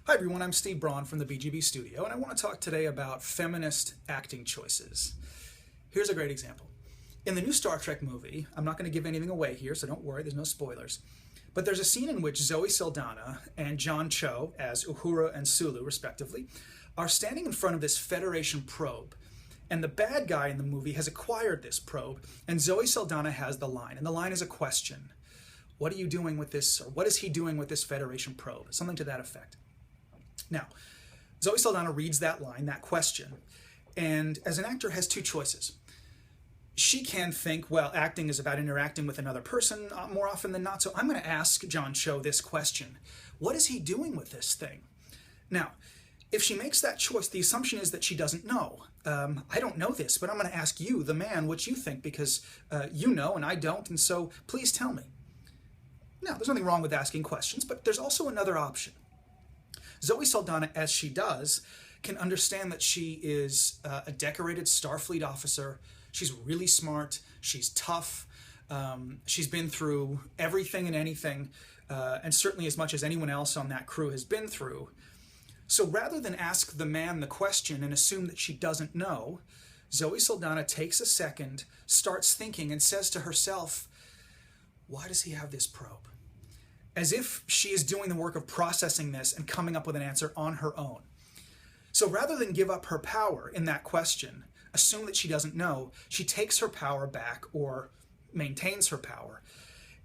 Hi everyone, I'm Steve Braun from the BGB studio, and I want to talk today about feminist acting choices. Here's a great example. In the new Star Trek movie, I'm not going to give anything away here, so don't worry, there's no spoilers, but there's a scene in which Zoe Saldana and John Cho, as Uhura and Sulu respectively, are standing in front of this Federation probe, and the bad guy in the movie has acquired this probe, and Zoe Saldana has the line, and the line is a question. What are you doing with this, or what is he doing with this Federation probe? Something to that effect. Now, Zoe Saldana reads that line, that question, and as an actor has two choices. She can think, well, acting is about interacting with another person more often than not, so I'm going to ask John Cho this question. What is he doing with this thing? Now, if she makes that choice, the assumption is that she doesn't know. I don't know this, but I'm going to ask you, the man, what you think, because you know and I don't, and so please tell me. Now, there's nothing wrong with asking questions, but there's also another option. Zoe Saldana, as she does, can understand that she is a decorated Starfleet officer. She's really smart. She's tough. She's been through everything and anything, and certainly as much as anyone else on that crew has been through. So rather than ask the man the question and assume that she doesn't know, Zoe Saldana takes a second, starts thinking, and says to herself, why does he have this probe? As if she is doing the work of processing this and coming up with an answer on her own. So rather than give up her power in that question, assume that she doesn't know, she takes her power back or maintains her power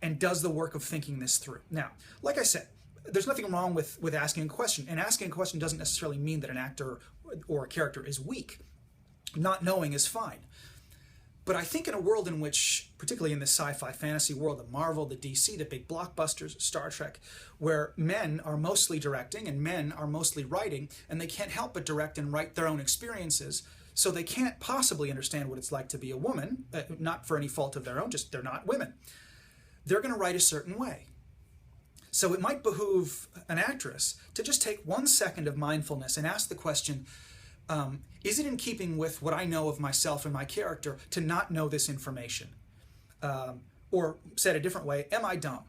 and does the work of thinking this through. Now, like I said, there's nothing wrong with asking a question, and asking a question doesn't necessarily mean that an actor or a character is weak. Not knowing is fine. But I think in a world in which, particularly in the sci-fi fantasy world, the Marvel, the DC, the big blockbusters, Star Trek, where men are mostly directing and men are mostly writing, and they can't help but direct and write their own experiences, so they can't possibly understand what it's like to be a woman, not for any fault of their own, just they're not women. They're going to write a certain way. So it might behoove an actress to just take 1 second of mindfulness and ask the question, is it in keeping with what I know of myself and my character to not know this information? Or said a different way, am I dumb?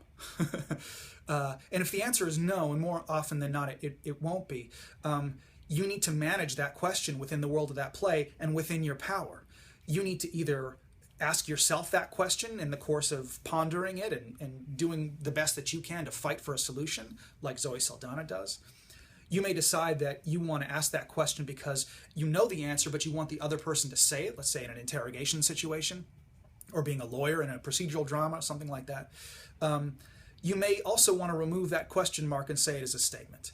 And if the answer is no, and more often than not it won't be, you need to manage that question within the world of that play and within your power. You need to either ask yourself that question in the course of pondering it and doing the best that you can to fight for a solution, like Zoe Saldana does. You may decide that you want to ask that question because you know the answer, but you want the other person to say it, let's say in an interrogation situation, or being a lawyer in a procedural drama, something like that. You may also want to remove that question mark and say it as a statement.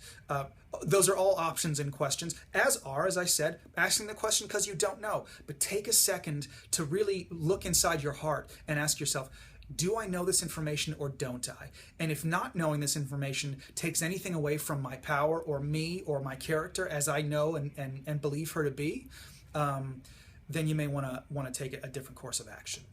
Those are all options in questions, as I said, asking the question because you don't know. But take a second to really look inside your heart and ask yourself, do I know this information or don't I? And if not knowing this information takes anything away from my power or me or my character as I know and believe her to be, then you may want to take a different course of action.